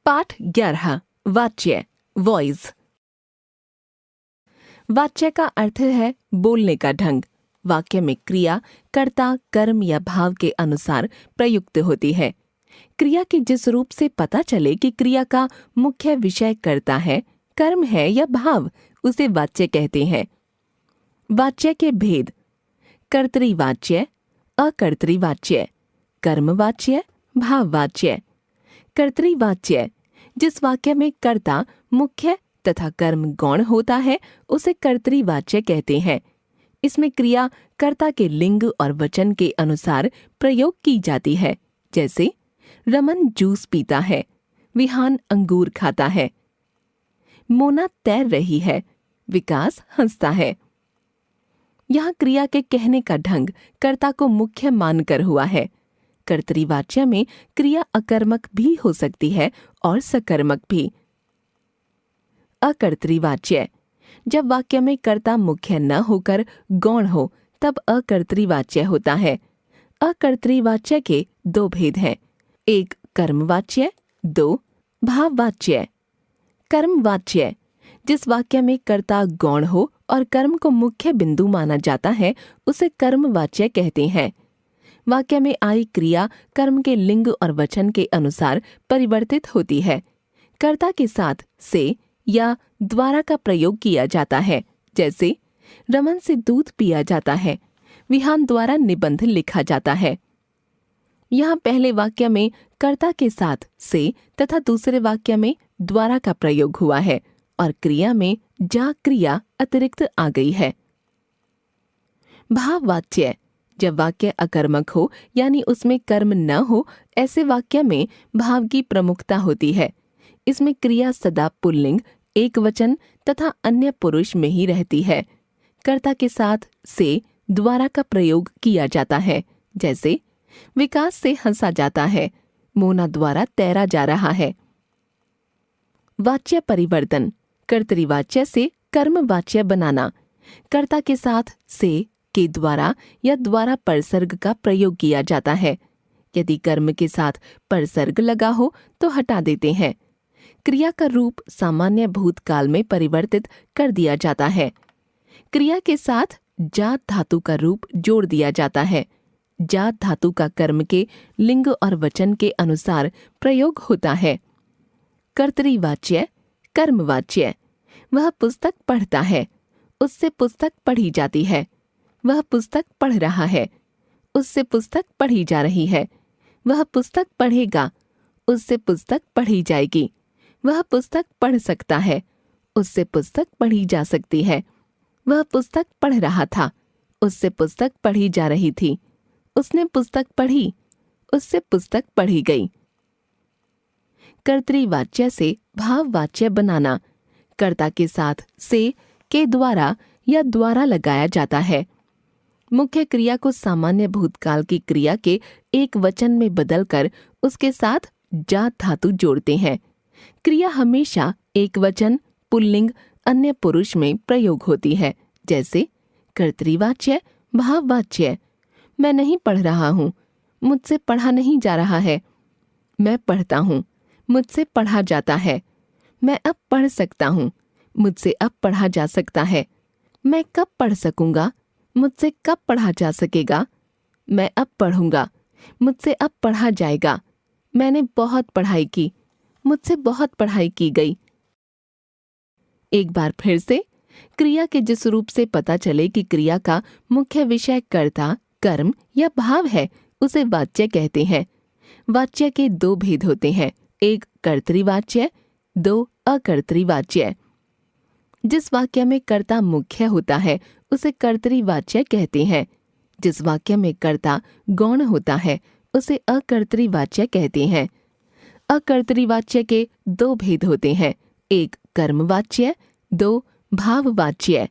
पाठ 11 वाच्य वॉइस। वाच्य का अर्थ है बोलने का ढंग। वाक्य में क्रिया कर्ता, कर्म या भाव के अनुसार प्रयुक्त होती है। क्रिया के जिस रूप से पता चले कि क्रिया का मुख्य विषय कर्ता है, कर्म है या भाव, उसे वाच्य कहते हैं। वाच्य के भेद: कर्तृवाच्य, अकर्तृवाच्य, कर्मवाच्य, भाववाच्य। कर्तृवाच्य: जिस वाक्य में कर्ता मुख्य तथा कर्म गौण होता है उसे कर्तृवाच्य कहते हैं। इसमें क्रिया कर्ता के लिंग और वचन के अनुसार प्रयोग की जाती है, जैसे रमन जूस पीता है, विहान अंगूर खाता है। मोना तैर रही है, विकास हंसता है। यहाँ क्रिया के कहने का ढंग कर्ता को मुख्य मानकर हुआ है। कर्तृवाच्य में क्रिया अकर्मक भी हो सकती है और सकर्मक भी। अकर्तृवाच्य: जब वाक्य में कर्ता मुख्य न होकर गौण हो तब अकर्तृवाच्य होता है। अकर्तृवाच्य के दो भेद हैं, एक कर्मवाच्य, दो भाववाच्य। कर्मवाच्य: जिस वाक्य में कर्ता गौण हो और कर्म को मुख्य बिंदु माना जाता है उसे कर्मवाच्य कहते हैं। वाक्य में आई क्रिया कर्म के लिंग और वचन के अनुसार परिवर्तित होती है। कर्ता के साथ से या द्वारा का प्रयोग किया जाता है, जैसे रमन से दूध पिया जाता है, विहान द्वारा निबंध लिखा जाता है। यहाँ पहले वाक्य में कर्ता के साथ से तथा दूसरे वाक्य में द्वारा का प्रयोग हुआ है और क्रिया में जा क्रिया अतिरिक्त आ गई है। भाववाच्य: जब वाक्य अकर्मक हो यानी उसमें कर्म न हो, ऐसे वाक्य में भाव की प्रमुखता होती है। इसमें क्रिया सदा पुल्लिंग, एक वचन तथा अन्य पुरुष में ही रहती है। कर्ता के साथ से द्वारा का प्रयोग किया जाता है, जैसे विकास से हंसा जाता है, मोना द्वारा तैरा जा रहा है। वाच्य परिवर्तन: कर्तृवाच्य से कर्मवाच्य बनाना। कर्ता के साथ से के द्वारा या द्वारा परसर्ग का प्रयोग किया जाता है। यदि कर्म के साथ परसर्ग लगा हो तो हटा देते हैं। क्रिया का रूप सामान्य भूतकाल में परिवर्तित कर दिया जाता है। क्रिया के साथ जात धातु का रूप जोड़ दिया जाता है। जात धातु का कर्म के लिंग और वचन के अनुसार प्रयोग होता है। कर्तृवाच्य कर्मवाच्य: वह पुस्तक पढ़ता है, उससे पुस्तक पढ़ी जाती है। वह पुस्तक पढ़ रहा है, उससे पुस्तक पढ़ी जा रही है। वह पुस्तक पढ़ेगा, उससे पुस्तक पढ़ी जाएगी। वह पुस्तक पढ़ सकता है, उससे पुस्तक पढ़ी जा सकती है। वह पुस्तक पढ़ रहा था, उससे पुस्तक पढ़ी जा रही थी। उसने पुस्तक पढ़ी, उससे पुस्तक पढ़ी गई। कर्तृवाच्य से भाववाच्य बनाना। कर्ता के साथ से के द्वारा या द्वारा लगाया जाता है। मुख्य क्रिया को सामान्य भूतकाल की क्रिया के एक वचन में बदलकर उसके साथ जात धातु जोड़ते हैं। क्रिया हमेशा एक वचन, पुल्लिंग, अन्य पुरुष में प्रयोग होती है, जैसे कर्तृवाच्य भाववाच्य: मैं नहीं पढ़ रहा हूँ, मुझसे पढ़ा नहीं जा रहा है। मैं पढ़ता हूँ, मुझसे पढ़ा जाता है। मैं अब पढ़ सकता हूँ, मुझसे अब पढ़ा जा सकता है। मैं कब पढ़ सकूंगा, मुझसे कब पढ़ा जा सकेगा। मैं अब पढ़ूंगा, मुझसे अब पढ़ा जाएगा। मैंने बहुत पढ़ाई की, मुझसे बहुत पढ़ाई की गई। एक बार फिर से, क्रिया के जिस रूप से पता चले कि क्रिया का मुख्य विषय कर्ता, कर्म या भाव है उसे वाच्य कहते हैं। वाच्य के दो भेद होते हैं, एक कर्तृवाच्य, दो अकर्तृवाच्य। जिस वाक्य में कर्ता मुख्य होता है उसे कर्तृवाच्य कहते हैं। जिस वाक्य में कर्ता गौण होता है उसे अकर्तृवाच्य कहते हैं। अकर्तृवाच्य के दो भेद होते हैं, एक कर्मवाच्य, दो भाववाच्य।